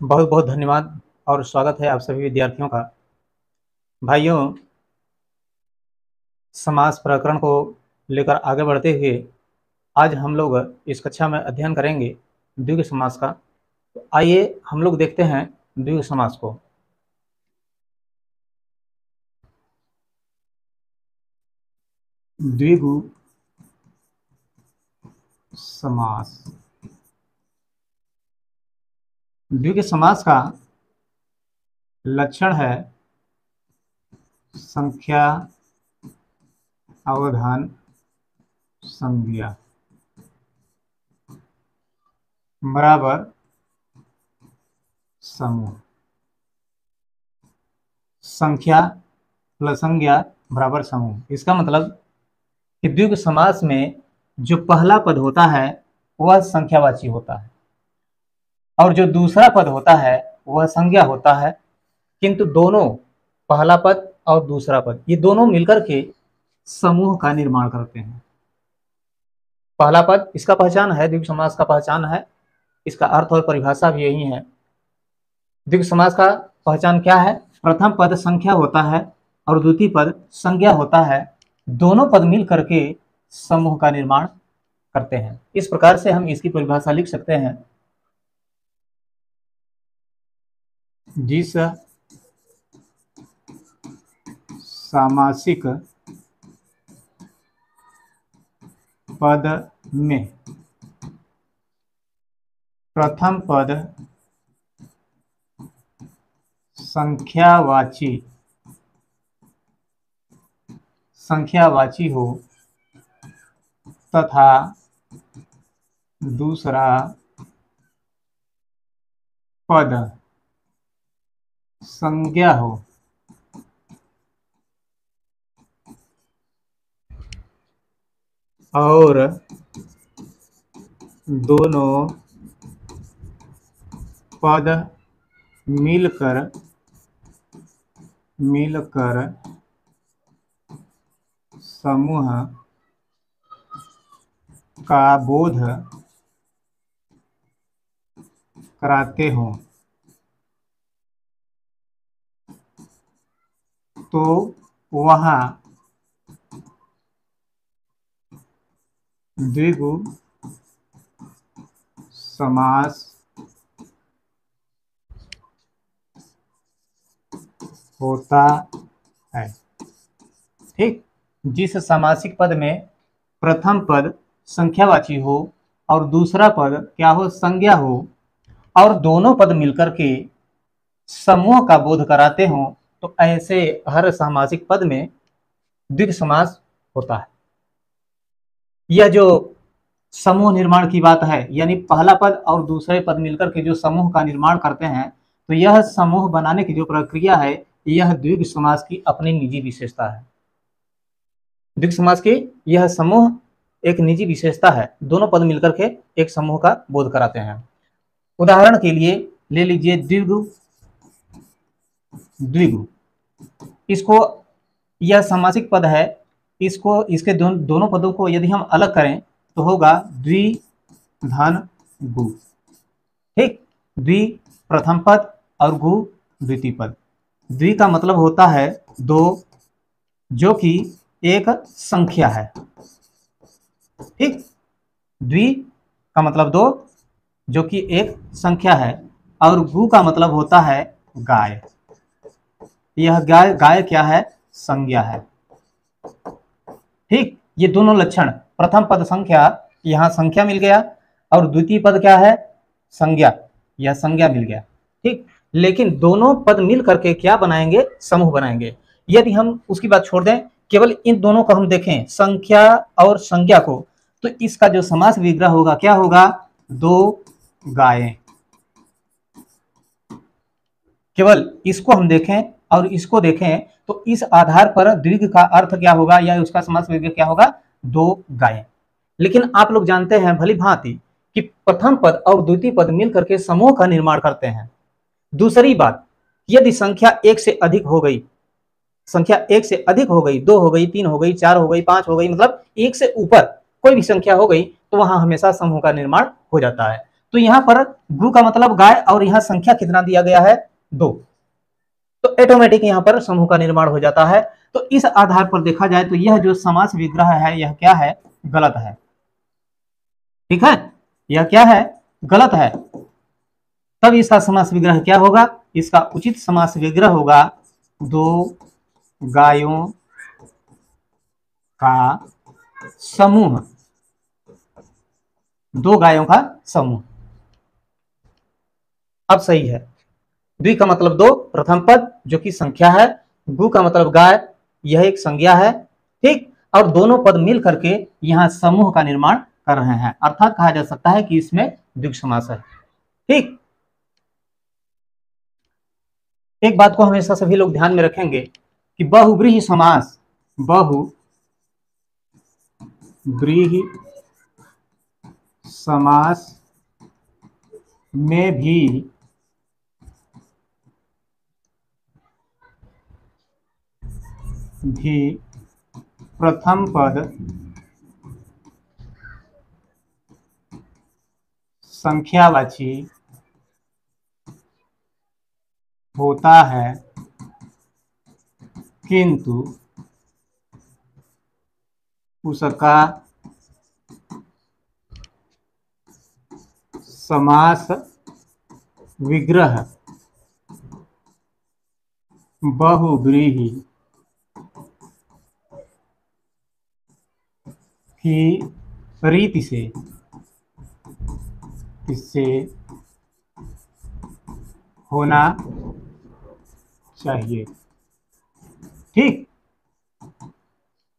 बहुत बहुत धन्यवाद और स्वागत है आप सभी विद्यार्थियों का। भाइयों, समास प्रकरण को लेकर आगे बढ़ते हुए आज हम लोग इस कक्षा में अध्ययन करेंगे द्विगु समास का। तो आइए हम लोग देखते हैं द्विगु समास को। द्विगु समास। द्विगु समास का लक्षण है संख्या, अवधान, संज्ञा बराबर समूह। संख्या प्लस संज्ञा बराबर समूह। इसका मतलब कि द्विगु समास में जो पहला पद होता है वह संख्यावाची होता है और जो दूसरा पद होता है वह संज्ञा होता है, किंतु दोनों, पहला पद और दूसरा पद, ये दोनों मिलकर के समूह का निर्माण करते हैं। पहला पद इसका पहचान है, द्विगु समास का पहचान है, इसका अर्थ और परिभाषा भी यही है। द्विगु समास का पहचान क्या है? प्रथम पद संख्या होता है और द्वितीय पद संज्ञा होता है। दोनों पद मिल करके समूह का निर्माण करते हैं। इस प्रकार से हम इसकी परिभाषा लिख सकते हैं। जिस सामासिक पद में प्रथम पद संख्यावाची हो तथा दूसरा पद संज्ञा हो, और दोनों पद मिलकर समूह का बोध कराते हों तो वहाँ द्विगु समास होता है। ठीक, जिस सामासिक पद में प्रथम पद संख्यावाची हो और दूसरा पद क्या हो? संज्ञा हो, और दोनों पद मिलकर के समूह का बोध कराते हो, तो ऐसे हर सामासिक पद में द्विगु समास होता है। यह जो समूह निर्माण की बात है, यानी पहला पद और दूसरे पद मिलकर के जो समूह का निर्माण करते हैं, तो यह समूह बनाने की जो प्रक्रिया है, यह द्विगु समास की अपनी निजी विशेषता है। द्विगु समास की यह समूह एक निजी विशेषता है। दोनों पद मिलकर के एक समूह का बोध कराते हैं। उदाहरण के लिए ले लीजिए द्विगु। इसको, यह सामासिक पद है, इसको, इसके दोनों पदों को यदि हम अलग करें तो होगा द्वि धन गु। ठीक, द्वि प्रथम पद और गु द्वितीय पद। द्वि का मतलब होता है दो, जो कि एक संख्या है। ठीक, द्वि का मतलब दो, जो कि एक संख्या है, और गु का मतलब होता है गाय। यह गाय क्या है? संज्ञा है। ठीक, ये दोनों लक्षण, प्रथम पद संख्या, यहाँ संख्या मिल गया, और द्वितीय पद क्या है? संज्ञा, यह संज्ञा मिल गया। ठीक, लेकिन दोनों पद मिल करके क्या बनाएंगे? समूह बनाएंगे। यदि हम उसकी बात छोड़ दें, केवल इन दोनों को हम देखें, संख्या और संज्ञा को, तो इसका जो समास विग्रह होगा क्या होगा? दो गायें। केवल इसको हम देखें और इसको देखें, तो इस आधार पर द्विगु का अर्थ क्या होगा या उसका समास विग्रह क्या होगा? दो गायें। लेकिन आप लोग जानते हैं भली भांति कि प्रथम पद और द्वितीय पद मिलकर के समूह का निर्माण करते हैं। दूसरी बात, यदि संख्या एक से अधिक हो गई, दो हो गई, तीन हो गई, चार हो गई, पांच हो गई, मतलब एक से ऊपर कोई भी संख्या हो गई, तो वहां हमेशा समूह का निर्माण हो जाता है। तो यहाँ पर गु का मतलब गाय और यहाँ संख्या कितना दिया गया है 2, तो ऑटोमेटिक यहाँ पर समूह का निर्माण हो जाता है। तो इस आधार पर देखा जाए तो यह जो समास विग्रह है यह क्या है, गलत है। ठीक है, यह क्या है, गलत है। तब इसका समास विग्रह क्या होगा, इसका उचित समास विग्रह होगा 2 गायों का समूह, 2 गायों का समूह। अब सही है। द्वि का मतलब 2, प्रथम पद जो कि संख्या है, गु का मतलब गाय, यह एक संज्ञा है। ठीक, और दोनों पद मिल करके यहाँ समूह का निर्माण कर रहे हैं, अर्थात कहा जा सकता है कि इसमें द्विग समास है। ठीक, एक बात को हमेशा सभी लोग ध्यान में रखेंगे कि बहुव्रीहि समास, बहुव्रीहि समास में भी प्रथम पद संख्यावाची होता है, किंतु उसका समास विग्रह बहुव्रीहि की रीति से इससे होना चाहिए। ठीक,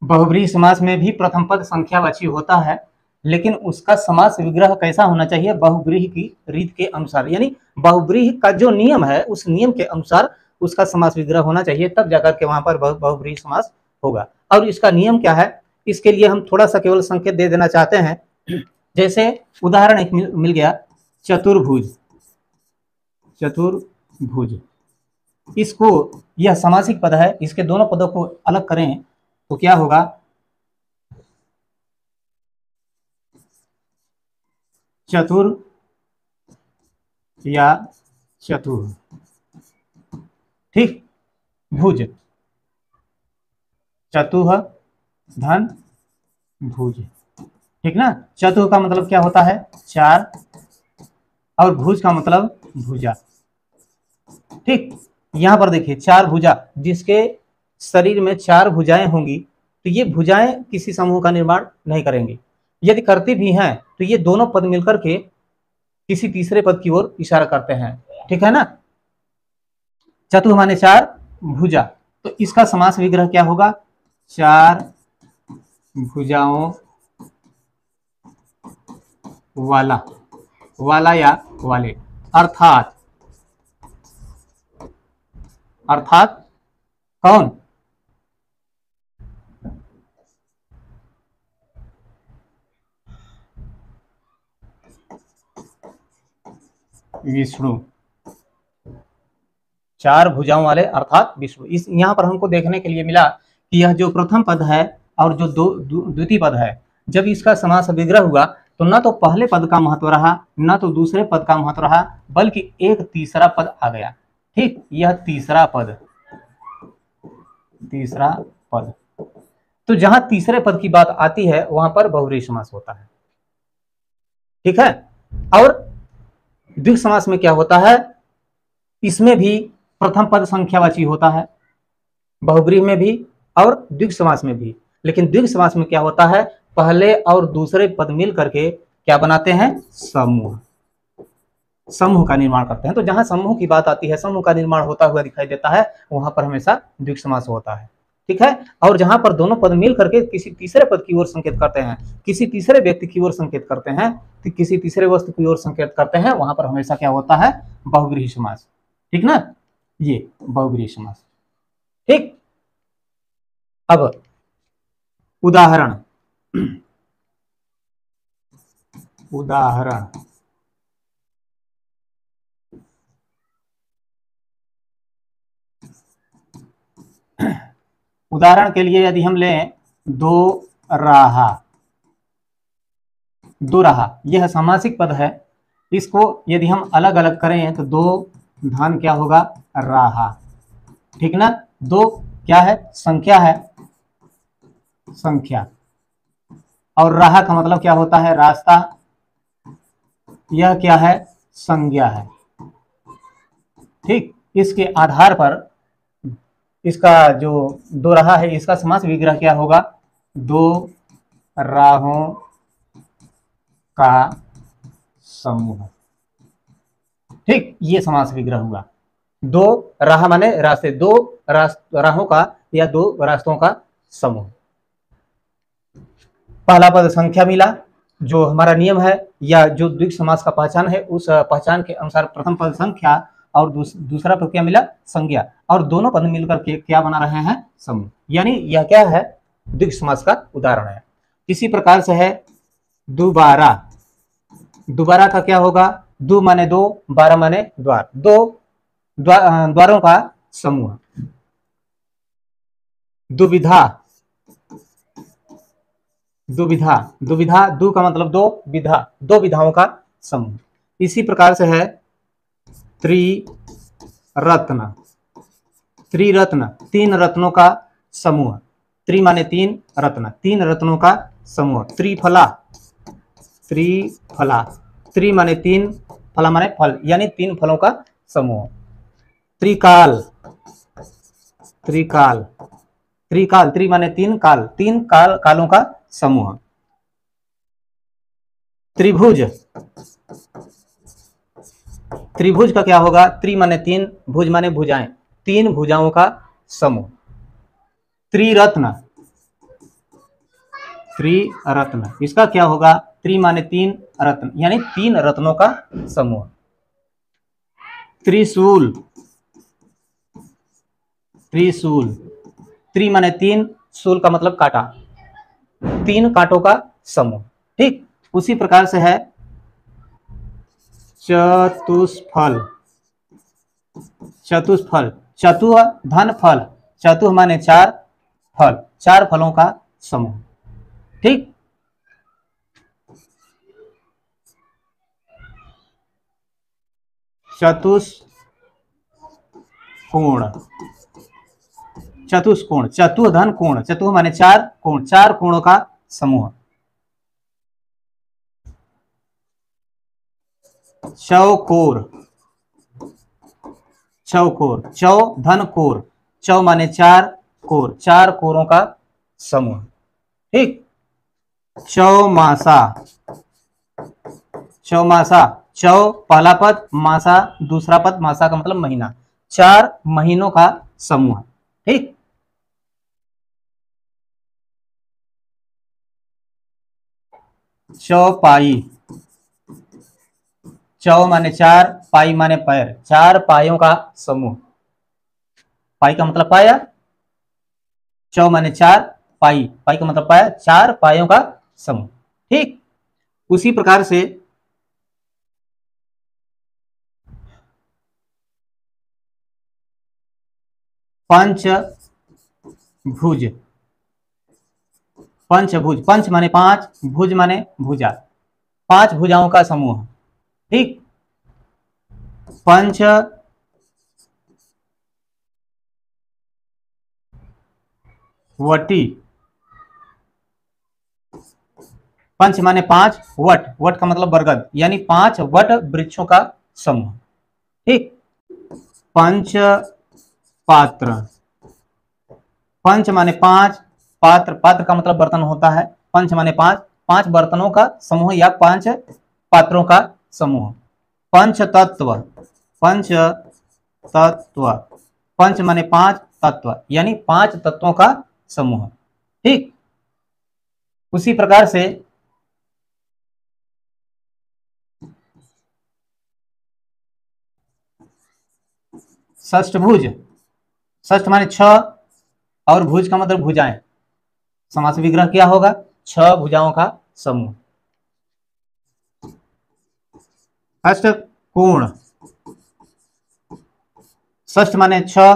बहुव्रीहि समास में भी प्रथम पद संख्यावाची होता है, लेकिन उसका समास विग्रह कैसा होना चाहिए, बहुव्रीहि की रीत के अनुसार, यानी बहुव्रीहि का जो नियम है उस नियम के अनुसार उसका समास विग्रह होना चाहिए, तब जाकर के वहां पर बहुव्रीहि समास होगा। और इसका नियम क्या है, इसके लिए हम थोड़ा सा केवल संकेत दे देना चाहते हैं। जैसे उदाहरण एक मिल गया, चतुर्भुज, चतुर्भुज, इसको, यह समासिक पद है, इसके दोनों पदों को अलग करें तो क्या होगा, चतुर या चतुर। ठीक, भुज, चतुह धन भुज। ठीक ना, चतुह का मतलब क्या होता है, 4, और भुज का मतलब भुजा। ठीक, यहां पर देखिए 4 भुजा, जिसके शरीर में 4 भुजाएं होंगी तो ये भुजाएं किसी समूह का निर्माण नहीं करेंगी। यदि करती भी हैं तो ये दोनों पद मिलकर के किसी तीसरे पद की ओर इशारा करते हैं। ठीक है ना, चतुः माने 4, भुजा, तो इसका समास विग्रह क्या होगा, 4 भुजाओं वाला, वाला या वाले, अर्थात, अर्थात कौन, विष्णु, 4 भुजाओं वाले अर्थात विष्णु। इस यहाँ पर हमको देखने के लिए मिला कि यह जो प्रथम पद है और जो द्वितीय पद है, जब इसका समास विग्रह हुआ तो न तो पहले पद का महत्व रहा, न तो दूसरे पद का महत्व रहा, बल्कि एक तीसरा पद आ गया। ठीक, यह तीसरा पद, तीसरा पद, तो जहां तीसरे पद की बात आती है वहां पर बहुव्रीहि समास होता है। ठीक है, और द्विग समास में क्या होता है, इसमें भी प्रथम पद संख्यावाची होता है, बहुव्रीहि में भी और द्विग समास में भी। लेकिन द्विग समास में क्या होता है, पहले और दूसरे पद मिल करके क्या बनाते हैं, समूह, समूह का निर्माण करते हैं। तो जहां समूह की बात आती है, समूह का निर्माण होता हुआ दिखाई देता है, वहां पर हमेशा द्विग समास होता है। ठीक है, और जहां पर दोनों पद मिल करके किसी तीसरे पद की ओर संकेत करते हैं, किसी तीसरे व्यक्ति की ओर संकेत करते हैं, तो किसी तीसरे वस्तु की ओर संकेत करते हैं, वहां पर हमेशा क्या होता है, बहुव्रीहि समास। ठीक ना, ये बहुव्रीहि समास। ठीक, अब उदाहरण, उदाहरण, उदाहरण के लिए यदि हम लें दो राहा, दो राहा, यह समासिक पद है, इसको यदि हम अलग अलग करें तो दो धन क्या होगा, राहा, ठीक ना। दो क्या है, संख्या है, संख्या, और राहा का मतलब क्या होता है, रास्ता। यह क्या है, संज्ञा है। ठीक, इसके आधार पर इसका जो दो राहा है इसका समास विग्रह क्या होगा, दो राहों का समूह। ठीक, ये समास विग्रह हुआ। दो राह माने रास्ते, दो राहों का या दो रास्तों का समूह। पहला पद संख्या मिला, जो हमारा नियम है या जो द्विग समास का पहचान है, उस पहचान के अनुसार प्रथम पद संख्या और दूसरा पद क्या मिला, संज्ञा, और दोनों पद मिलकर के क्या बना रहे हैं, समूह। यानी यह क्या है, द्विग समास का उदाहरण है। इसी प्रकार से है दोबारा। दोबारा का क्या होगा, दो माने दो, बारह माने द्वार, दो द्वारों का समूह। दुविधा, दुविधा, दुविधा, दो का मतलब दो, विधा, दो विधाओं का समूह। इसी प्रकार से है त्रिरत्न। त्रिरत्न, तीन रत्नों का समूह। त्रि माने तीन, रत्न, तीन रत्नों का समूह। त्रिफला, त्रिफला, त्रि माने तीन, फला माने फल, यानी तीन फलों का समूह। त्रिकाल, त्रिकाल, त्रिकाल, त्रि माने तीन, काल, तीन कालों का समूह। त्रिभुज, त्रिभुज का क्या होगा, त्रि माने तीन, भुज माने भुजाएं, तीन भुजाओं का समूह। त्रिरत्न, त्रिरत्न, इसका क्या होगा, त्रि माने तीन, रत्न, यानी तीन रत्नों का समूह। त्रिशूल, त्रिशूल, त्रि माने तीन, शूल का मतलब कांटा, तीन कांटों का समूह। ठीक, उसी प्रकार से है चतुष्फल। चतुष्फल, चतुः धन फल, चतुः माने चार, फल चार फलों का समूह। ठीक, चतुष्कोण, चतुष्कोण, चतुः धन कोण, चतुः माने चार, कोण चार कोणों का समूह। चौकोर, चौकोर, चौ धन कोर, चौ माने चार, कोर चार कोरों का समूह। ठीक, चौमासा, चौमासा, चौ पहला पद, मासा दूसरा पद, मासा का मतलब महीना, चार महीनों का समूह। ठीक, चौपाई, चौ माने चार, पाई माने पैर, चार पायों का समूह। पाई का मतलब पाया, चौ माने चार, पाई, पाई का मतलब पाया, चार पायों का समूह। ठीक, उसी प्रकार से पंच भुज, पंचभुज, पंच माने पांच, भुज माने भुजा, पांच भुजाओं का समूह। ठीक, पंच वटी, पंच माने पांच, वट, वट का मतलब बरगद, यानी पांच वट वृक्षों का समूह। ठीक, पंच पात्र, पंच माने पांच, पात्र, पात्र का मतलब बर्तन होता है, पंच माने पांच, पांच बर्तनों का समूह या पांच पात्रों का समूह। पंच तत्व, पंच तत्व, पंच माने पांच, तत्व यानी पांच तत्वों का समूह। ठीक, उसी प्रकार से षष्ठभुज, षष्ठ माने छह और भुज का मतलब भुजाएं, समास विग्रह क्या होगा, छह भुजाओं का समूह। अष्टकोण, षष्ठ माने छह,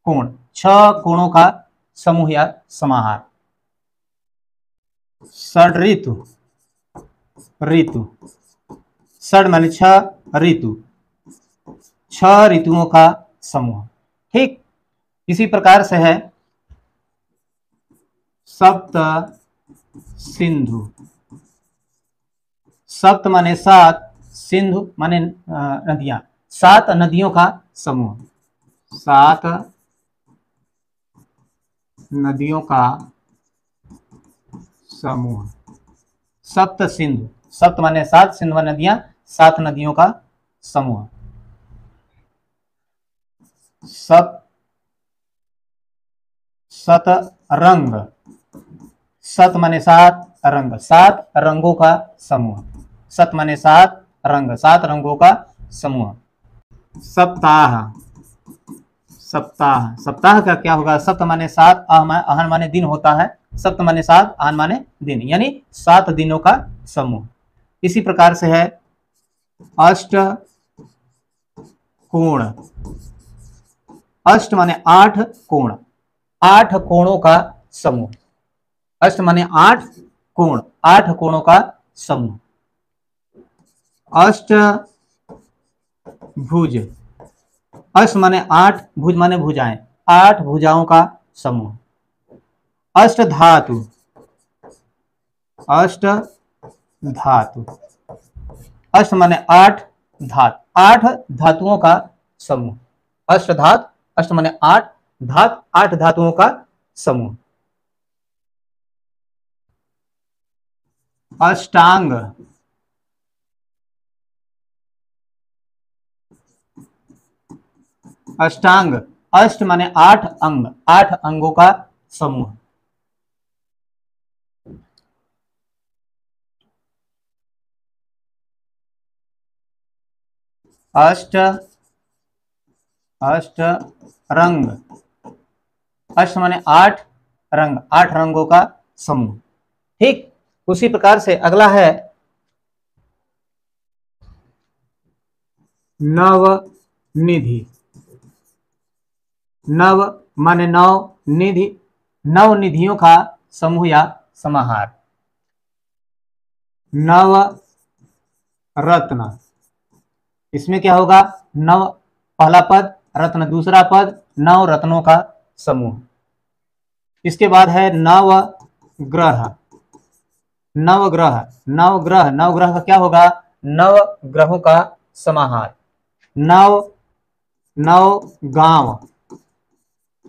कोण छह कोणों का समूह या समाहार। षड ऋतु, ऋतु षड माने छह, ऋतु, छह ऋतुओं का समूह। ठीक, इसी प्रकार से है सप्त सिंधु। सप्त माने सात, सिंधु माने नदियां, सात नदियों का समूह, सात नदियों का समूह। सप्त सिंधु, सप्त माने सात, सिंधु माने नदियां, सात नदियों का समूह। सतरंग, सत माने सात, रंग, सात रंगों का समूह। सत माने सात, रंग, सात रंगों का समूह। सप्ताह, सप्ताह, सप्ताह का क्या होगा? सप्त माने सात, अहन माने दिन होता है, सप्त माने सात, अहन माने दिन, यानी सात दिनों का समूह। इसी प्रकार से है अष्ट कोण। अष्ट माने आठ, कोण, आठ कोणों का समूह। अष्ट माने आठ, कोण, आठ कोणों का समूह। अष्ट भुज, अष्ट माने आठ, भुज माने भुजाएं, आठ भुजाओं का समूह। अष्ट धातु, अष्ट धातु, अष्ट माने आठ, धात, आठ धातुओं का समूह। अष्ट धात, अष्ट माने आठ, धात, आठ धातुओं का समूह। अष्टांग, अष्टांग, अष्ट माने आठ, अंग, आठ अंगों का समूह। अष्ट, अष्ट रंग, अष्ट माने आठ, रंग, आठ रंगों का समूह। ठीक, उसी प्रकार से अगला है नव निधि। नव माने नौ, निधि नव निधियों का समूह या समाहार। नव रत्न, इसमें क्या होगा? नव पहला पद, रत्न दूसरा पद, नव रत्नों का समूह। इसके बाद है नव ग्रह। नवग्रह, नवग्रह, नवग्रह का क्या होगा? नव ग्रहों का समाहार। नव, नव गांव,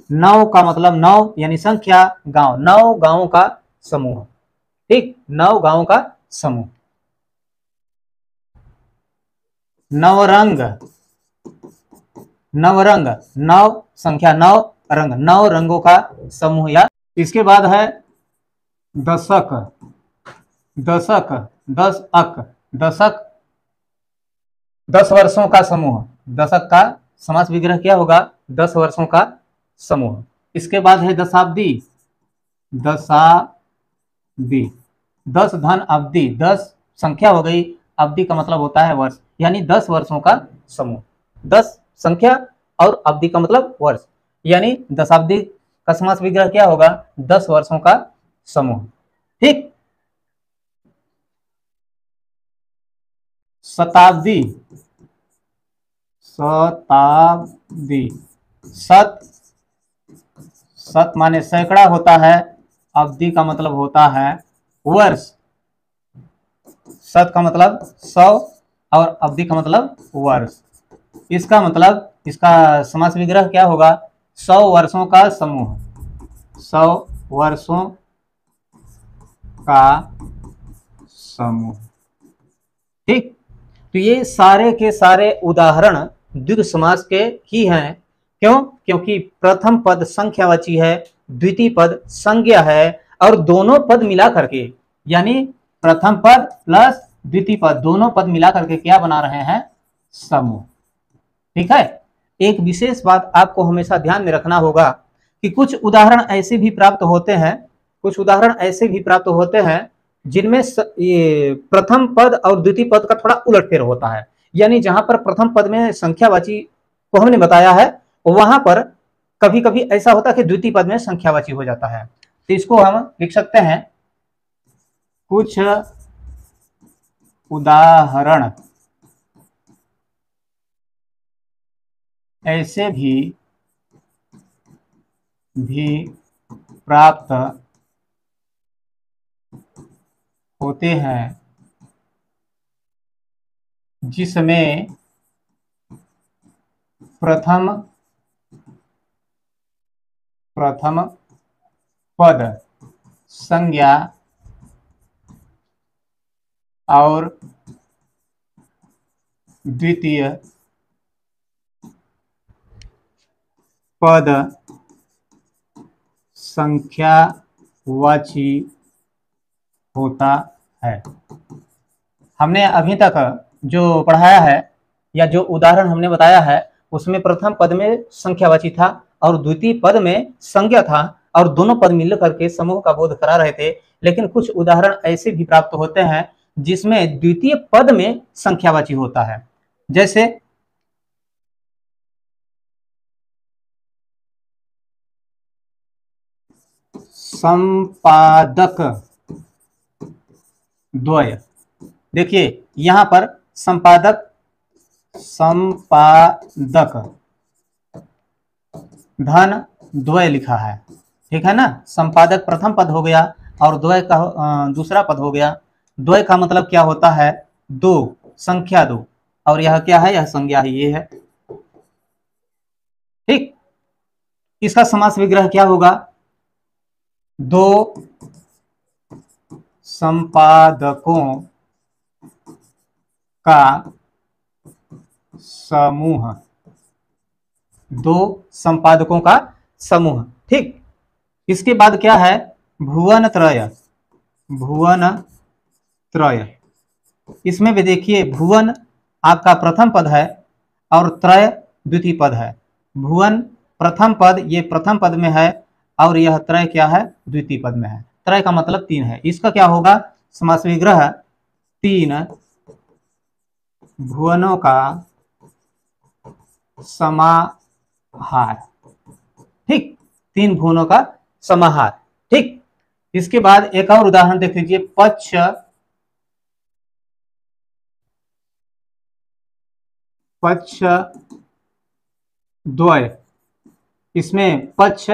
नव का मतलब नौ यानी संख्या, गांव, नौ गांवों का समूह। ठीक, नौ गांवों का समूह। नवरंग, नवरंग, नौ संख्या, नौ रंग, नौ रंगों का समूह या। इसके बाद है दशक। दशक, दस अक, दशक 10 वर्षों का समूह। दशक का समास विग्रह क्या होगा? 10 वर्षों का समूह। इसके बाद है दशाब्दी। दशाब्दी, 10 धन अवधि, 10 संख्या हो गई, अवधि का मतलब होता है वर्ष, यानी 10 वर्षों का समूह। 10 संख्या और अवधि का मतलब वर्ष, यानी दशाब्दी का समास विग्रह क्या होगा? 10 वर्षों का समूह। ठीक, शताब्दी, शताब्दी, शत, शत माने सैकड़ा होता है, अवधि का मतलब होता है वर्ष। शत का मतलब 100 और अवधि का मतलब वर्ष। इसका मतलब, इसका समास विग्रह क्या होगा? 100 वर्षों का समूह। 100 वर्षों का समूह। ठीक, तो ये सारे के सारे उदाहरण द्विगु समास के ही हैं। क्यों? क्योंकि प्रथम पद संख्यावाची है, द्वितीय पद संज्ञा है, और दोनों पद मिला करके, यानी प्रथम पद प्लस द्वितीय पद, दोनों पद मिला करके क्या बना रहे हैं? समूह। ठीक है, एक विशेष बात आपको हमेशा ध्यान में रखना होगा कि कुछ उदाहरण ऐसे भी प्राप्त होते हैं, कुछ उदाहरण ऐसे भी प्राप्त होते हैं जिनमें ये प्रथम पद और द्वितीय पद का थोड़ा उलटफेर होता है। यानी जहां पर प्रथम पद में संख्यावाची को हमने बताया है, वहां पर कभी कभी ऐसा होता है कि द्वितीय पद में संख्यावाची हो जाता है। तो इसको हम लिख सकते हैं, कुछ उदाहरण ऐसे भी प्राप्त होते हैं जिसमें प्रथम पद संज्ञा और द्वितीय पद संख्यावाची होता है। हमने अभी तक जो पढ़ाया है या जो उदाहरण हमने बताया है उसमें प्रथम पद में संख्यावाची था और द्वितीय पद में संज्ञा था और दोनों पद मिल करके समूह का बोध करा रहे थे। लेकिन कुछ उदाहरण ऐसे भी प्राप्त होते हैं जिसमें द्वितीय पद में संख्यावाची होता है। जैसे संपादक द्वय। देखिए यहां पर संपादक धन द्वय लिखा है, ठीक है ना। संपादक प्रथम पद हो गया और द्वय का दूसरा पद हो गया। द्वय का मतलब क्या होता है? दो, संख्या दो, और यह क्या है? यह संज्ञा ही ये है, ठीक। इसका समास विग्रह क्या होगा? दो संपादकों का समूह, दो संपादकों का समूह, ठीक। इसके बाद क्या है? भुवन त्रय। भुवन त्रय, इसमें भी देखिए भुवन आपका प्रथम पद है और त्रय द्वितीय पद है। भुवन प्रथम पद, ये प्रथम पद में है और यह त्रय क्या है? द्वितीय पद में है। त्रय का मतलब तीन है। इसका क्या होगा? समास विग्रह तीन भुवनों का समाहार, ठीक। तीन भुवनों का समाहार, ठीक। इसके बाद एक और उदाहरण देख लीजिए। पक्ष द्वय। इसमें पक्ष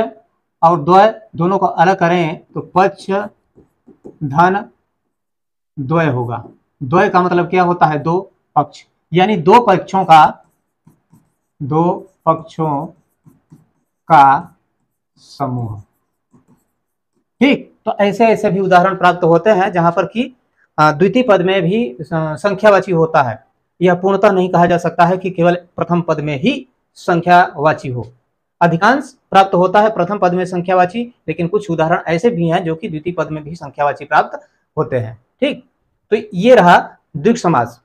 और द्वय दोनों को अलग करें तो पक्ष धन द्वय होगा। द्वय का मतलब क्या होता है? दो पक्ष, यानी दो पक्षों का समूह, ठीक। तो ऐसे ऐसे भी उदाहरण प्राप्त होते हैं जहां पर कि द्वितीय पद में भी संख्यावाची होता है। यह पूर्णतः नहीं कहा जा सकता है कि केवल प्रथम पद में ही संख्यावाची हो। अधिकांश प्राप्त होता है प्रथम पद में संख्यावाची, लेकिन कुछ उदाहरण ऐसे भी हैं जो कि द्वितीय पद में भी संख्यावाची प्राप्त होते हैं, ठीक। तो ये रहा द्विगु समास।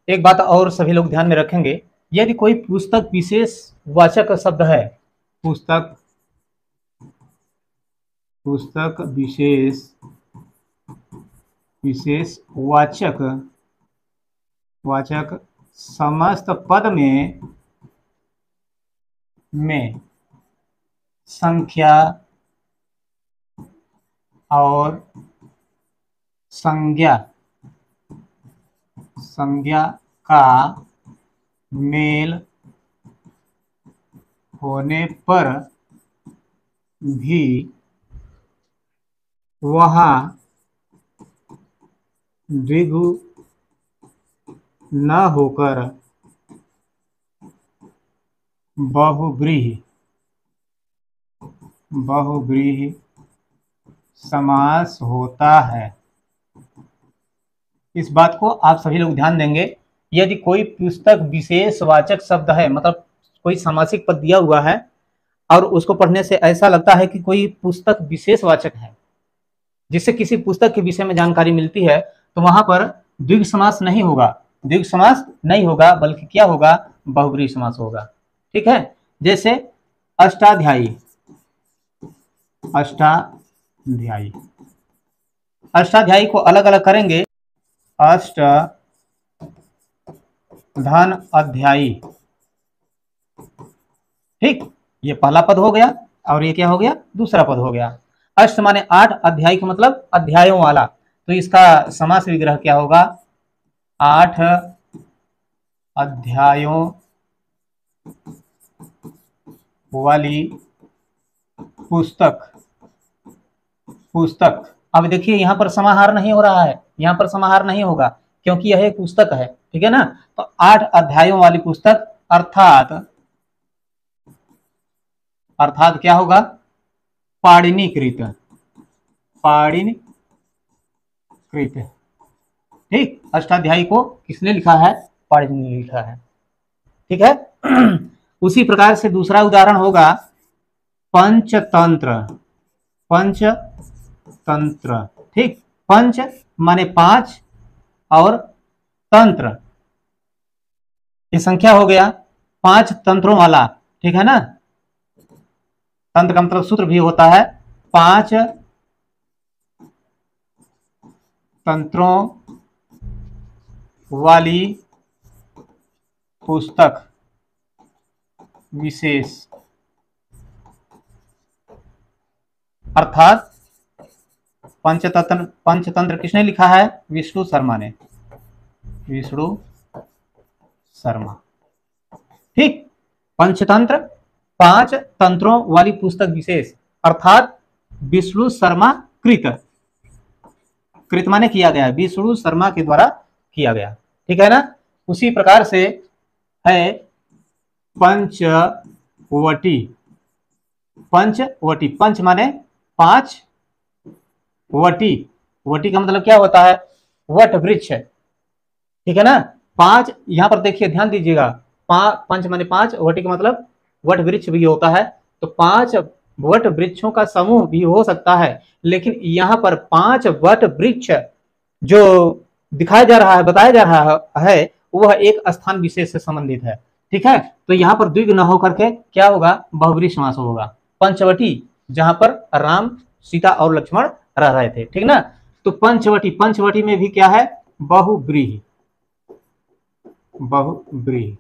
एक बात और सभी लोग ध्यान में रखेंगे, यदि कोई पुस्तक विशेष वाचक शब्द है, पुस्तक विशेष वाचक समस्त पद में संख्या और संज्ञा का मेल होने पर भी वहाँ द्विगु न होकर बहुव्रीहि समास होता है। इस बात को आप सभी लोग ध्यान देंगे। यदि कोई पुस्तक विशेष वाचक शब्द है, मतलब कोई सामासिक पद दिया हुआ है और उसको पढ़ने से ऐसा लगता है कि कोई पुस्तक विशेष वाचक है, जिससे किसी पुस्तक के विषय में जानकारी मिलती है, तो वहां पर द्विगु समास नहीं होगा। द्विगु समास नहीं होगा, बल्कि क्या होगा? बहुव्रीहि समास होगा, ठीक है। जैसे अष्टाध्यायी। अष्टाध्यायी को अलग अलग करेंगे। अष्ट धन अध्यायी, ठीक। ये पहला पद हो गया और ये क्या हो गया? दूसरा पद हो गया। अष्ट माने 8, अध्यायी का मतलब अध्यायों वाला, तो इसका समास विग्रह क्या होगा? 8 अध्यायों वाली पुस्तक पुस्तक। अब देखिए यहाँ पर समाहार नहीं हो रहा है, यहाँ पर समाहार नहीं होगा क्योंकि यह एक पुस्तक है, ठीक है ना। तो 8 अध्यायों वाली पुस्तक अर्थात अर्थात क्या होगा, पाणिनिकृत, पाणिनिकृत। ठीक, अष्टाध्यायी को किसने लिखा है, पाणिनि ने लिखा है, ठीक है। उसी प्रकार से दूसरा उदाहरण होगा पंचतंत्र, पंचतंत्र। ठीक, पंच माने 5 और तंत्र ये संख्या हो गया 5 तंत्रों वाला, ठीक है ना। तंत्र का मतलब सूत्र भी होता है 5 तंत्रों वाली पुस्तक विशेष। अर्थात पंचतंत्र किसने लिखा है, विष्णु शर्मा ने, विष्णु शर्मा। ठीक, पंचतंत्र 5 तंत्रों वाली पुस्तक विशेष अर्थात विष्णु शर्मा कृत, कृत माने किया गया, विष्णु शर्मा के द्वारा किया गया, ठीक है ना। उसी प्रकार से है पंचवटी, पंचवटी, पंच माने 5, वटी, वटी का मतलब क्या होता है, वट वृक्ष, ठीक है ना। 5 यहां पर देखिए ध्यान दीजिएगा, पंच माने 5, वटी का मतलब वट वृक्ष भी होता है, तो 5 वट वृक्षों का समूह भी हो सकता है, लेकिन यहाँ पर 5 वट वृक्ष जो दिखाया जा रहा है, बताया जा रहा है, वह एक स्थान विशेष से संबंधित है, ठीक है। तो यहाँ पर द्विग न होकर के क्या होगा, बहुव्रीहि समास होगा। पंचवटी जहां पर राम सीता और लक्ष्मण रह रहे थे, ठीक ना। तो पंचवटी, पंचवटी में भी क्या है, बहुव्रीहि, बहुव्रीहि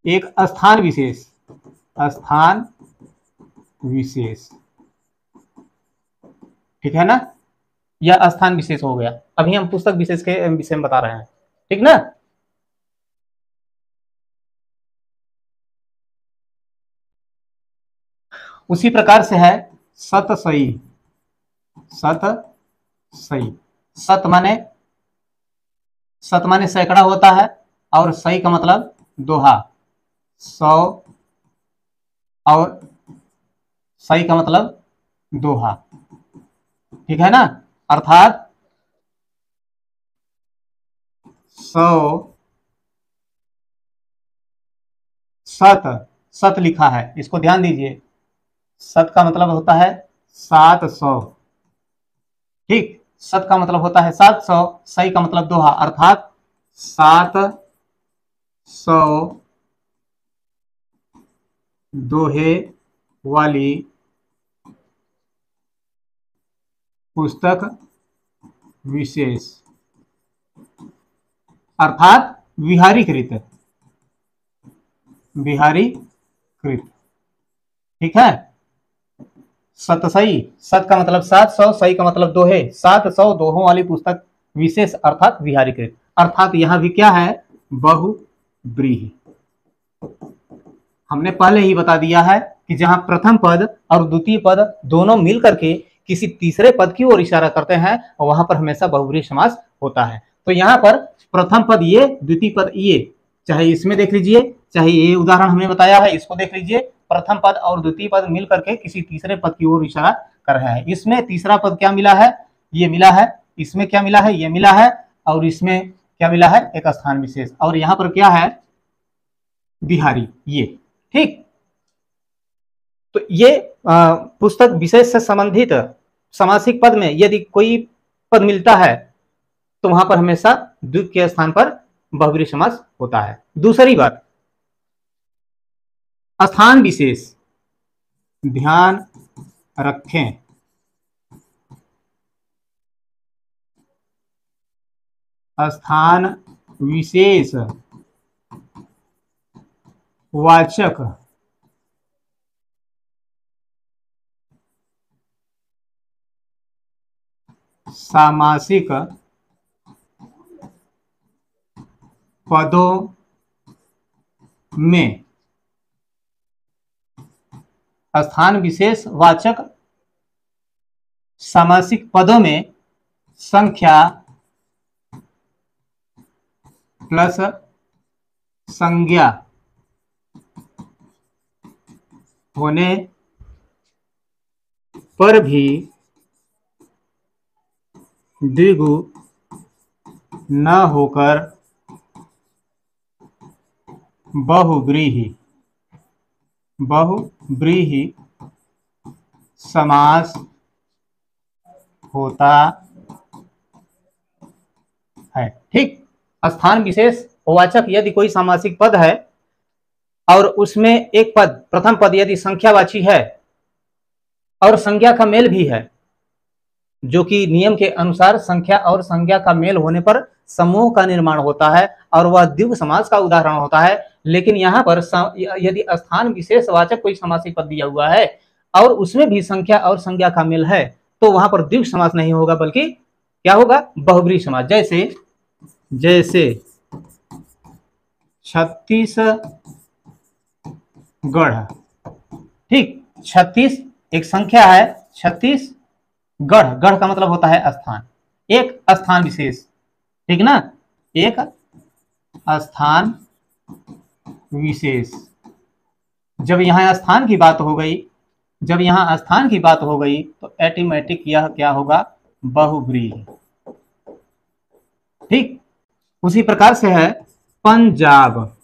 एक स्थान विशेष, स्थान विशेष, ठीक है ना। यह स्थान विशेष हो गया। अभी हम पुस्तक विशेष के विषय में बता रहे हैं, ठीक ना। उसी प्रकार से है सतसई, सतसई, सत माने सैकड़ा होता है, और सही का मतलब दोहा, 100 और सही का मतलब दोहा, ठीक है ना। अर्थात 100 सत, सत लिखा है, इसको ध्यान दीजिए, सत का मतलब होता है 700, ठीक, सत का मतलब होता है 700, सही का मतलब दोहा, अर्थात 700 दोहे वाली पुस्तक विशेष अर्थात विहारीकृत, विहारीकृत, ठीक है। सतसई, सत का मतलब 700, सही का मतलब दोहे, 700 दोहों वाली पुस्तक विशेष अर्थात विहारीकृत, अर्थात यहां भी क्या है, बहुव्रीहि। हमने पहले ही बता दिया है कि जहां प्रथम पद और द्वितीय पद दोनों मिलकर के किसी तीसरे पद की ओर इशारा करते हैं, वहां पर हमेशा बहुव्रीहि समास होता है। तो यहाँ पर प्रथम पद ये, द्वितीय पद ये, चाहे इसमें देख लीजिए, चाहे ये उदाहरण हमने बताया है इसको देख लीजिए, प्रथम पद और द्वितीय पद मिलकर के किसी तीसरे पद की ओर इशारा कर रहा है। इसमें तीसरा पद क्या मिला है, ये मिला है, इसमें क्या मिला है, ये मिला है, और इसमें क्या मिला है, एक स्थान विशेष, और यहाँ पर क्या है, बिहारी, ये, ठीक। तो ये पुस्तक विशेष से संबंधित समासिक पद में यदि कोई पद मिलता है तो वहां पर हमेशा द्विग के स्थान पर बहुव्रीहि समास होता है। दूसरी बात, स्थान विशेष, ध्यान रखें, स्थान विशेष वाचक सामासिक पदों में स्थान विशेष वाचक सामासिक पदों में संख्या प्लस संज्ञा होने पर भी द्विगु न होकर बहुव्रीहि समास होता है। ठीक, स्थान विशेष वाचक यदि कोई सामासिक पद है और उसमें एक पद, प्रथम पद यदि संख्यावाची है और संज्ञा का मेल भी है, जो कि नियम के अनुसार संख्या और संज्ञा का मेल होने पर समूह का निर्माण होता है और वह द्विगु समास का उदाहरण होता है। लेकिन यहाँ पर यदि स्थान विशेष वाचक कोई समासिक पद दिया हुआ है और उसमें भी संख्या और संज्ञा का मेल है, तो वहां पर द्विगु समास नहीं होगा, बल्कि क्या होगा, बहुव्रीहि समास। जैसे छत्तीसगढ़। ठीक, 36 एक संख्या है, 36 गढ़, गढ़ का मतलब होता है स्थान, एक स्थान विशेष, ठीक ना, एक स्थान विशेष। जब यहाँ स्थान की बात हो गई, तो ऑटोमेटिक यह क्या होगा, बहुव्रीहि। ठीक, उसी प्रकार से है पंजाब।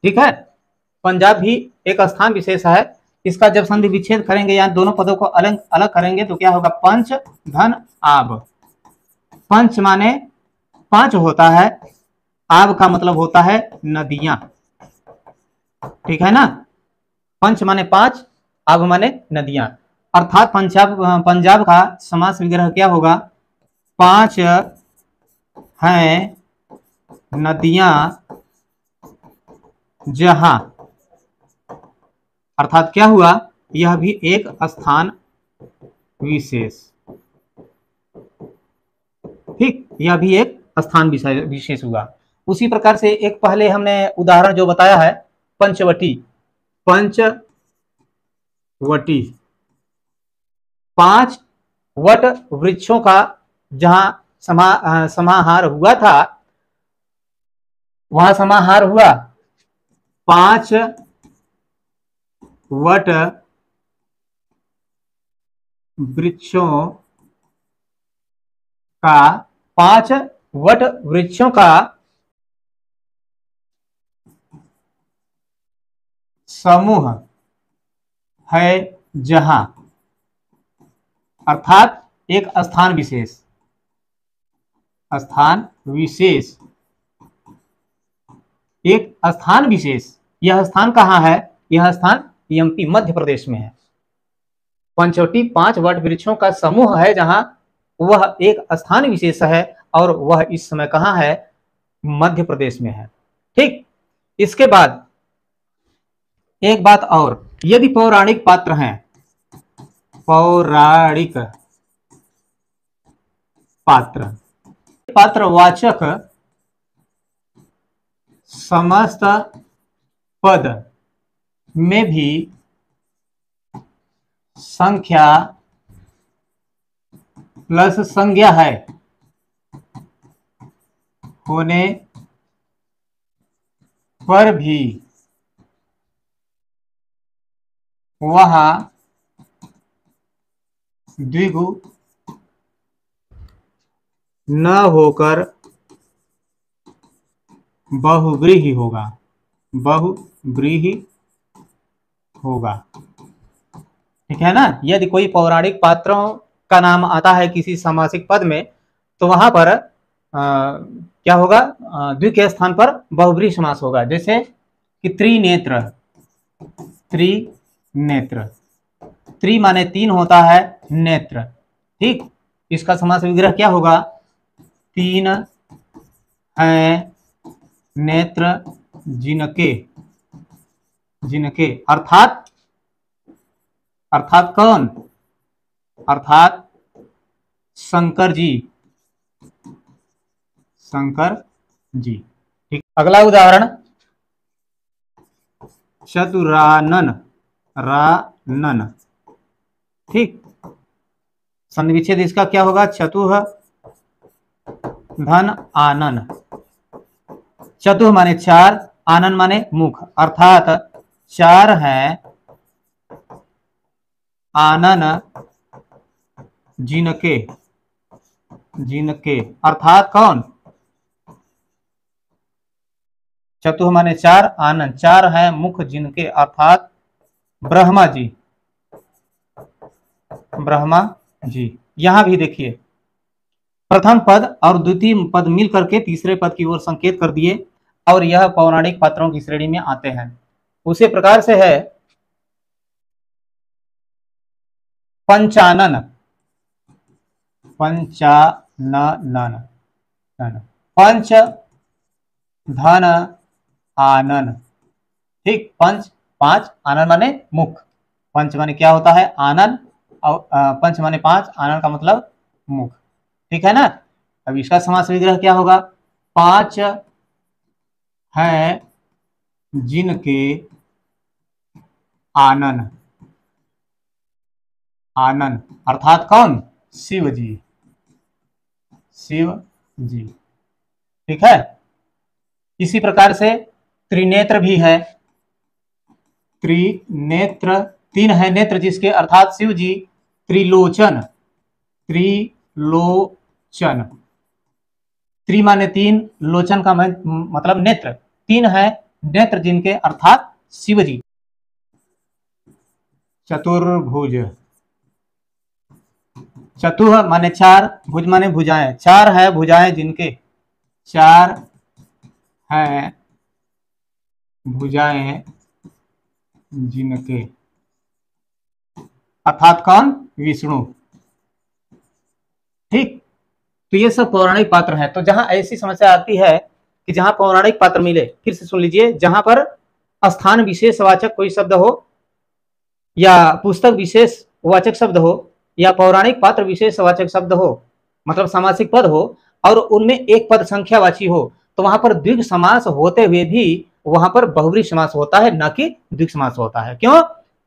ठीक है, पंजाब भी एक स्थान विशेष है। इसका जब संधि विच्छेद करेंगे या दोनों पदों को अलग अलग करेंगे तो क्या होगा, पंच धन आब। पंच माने 5 होता है, आब का मतलब होता है नदियां। ठीक है ना, पंच माने 5, आब माने नदियां, अर्थात पंजाब का समास विग्रह क्या होगा, 5 हैं नदियां जहां, अर्थात क्या हुआ, यह भी एक स्थान विशेष। ठीक, यह भी एक स्थान विशेष हुआ। उसी प्रकार से एक पहले हमने उदाहरण जो बताया है, पंचवटी। 5 वट वृक्षों का जहां समाहार हुआ था, वहां समाहार हुआ 5 वट वृक्षों का समूह है जहां, अर्थात एक स्थान विशेष। एक स्थान विशेष, यह स्थान कहाँ है, यह स्थान एमपी मध्य प्रदेश में है। पंचवटी 5 वट वृक्षों का समूह है जहां वह एक स्थान विशेष है और वह इस समय कहाँ है, मध्य प्रदेश में है। ठीक, इसके बाद एक बात और, यदि पौराणिक पात्र हैं, पौराणिक पात्रवाचक समस्त पद में भी संख्या प्लस संज्ञा है होने पर भी वहां द्विगु न होकर बहुव्रीहि होगा। ठीक है ना, यदि कोई पौराणिक पात्रों का नाम आता है किसी सामासिक पद में, तो वहां पर क्या होगा, द्वि के स्थान पर बहुव्रीहि समास होगा। जैसे कि त्रिनेत्र, त्रि माने 3 होता है, नेत्र। ठीक, इसका समास विग्रह क्या होगा, 3 हैं नेत्र जिनके, अर्थात कौन, अर्थात शंकर जी। अगला उदाहरण, चतुरानन, रानन। ठीक, संधि विच्छेद इसका क्या होगा? चतुः धन आनन। चतुः माने चार, आनन माने मुख, अर्थात चार है आनन जिनके, जिनके अर्थात कौन? चतुः माने चार, आनन चार है मुख जिनके, अर्थात ब्रह्मा जी, ब्रह्मा जी। यहां भी देखिए, प्रथम पद और द्वितीय पद मिल करके तीसरे पद की ओर संकेत कर दिए, और यह पौराणिक पात्रों की श्रेणी में आते हैं। उसी प्रकार से है पंचानन, पंचानन, पंच धन आनन। ठीक, पंच पांच, आनन माने मुख। पंच माने क्या होता है? आनन, और पंच माने पांच, आनन का मतलब मुख। ठीक है ना? अब इसका समास विग्रह क्या होगा? पांच है जिनके आनन, आनन अर्थात कौन? शिव जी, शिव जी। ठीक है, इसी प्रकार से त्रिनेत्र भी है, त्रिनेत्र तीन है नेत्र जिसके, अर्थात शिव जी त्रिलोचन, त्रिलोचन। त्रि माने तीन, लोचन का मतलब नेत्र, तीन है नेत्र जिनके, अर्थात शिव जी। चतुर्भुज, चतुः माने चार, भुज माने भुजाएं, चार है भुजाएं जिनके, चार है भुजाएं जिनके, अर्थात कौन? विष्णु। ठीक, तो ये सब पौराणिक पात्र हैं। तो जहां ऐसी समस्या आती है कि जहां पौराणिक पात्र मिले, फिर से सुन लीजिए, जहां पर स्थान विशेष वाचक कोई शब्द हो, या पुस्तक विशेष वाचक शब्द हो, या पौराणिक पात्र विशेष वाचक शब्द हो, मतलब सामासिक पद हो, और उनमें एक पद संख्यावाची हो, तो वहां पर द्विग समास होते हुए भी वहां पर बहुब्रीहि समास होता है, न कि द्विग समास होता है। क्यों?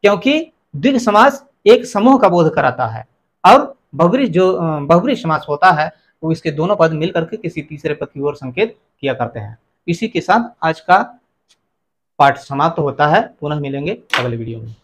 क्योंकि द्विग समास एक समूह का बोध कराता है, और बहुब्रीहि समास होता है वो इसके दोनों पद मिलकर के किसी तीसरे पद की ओर संकेत किया करते हैं। इसी के साथ आज का पाठ समाप्त होता है। पुनः मिलेंगे अगले वीडियो में।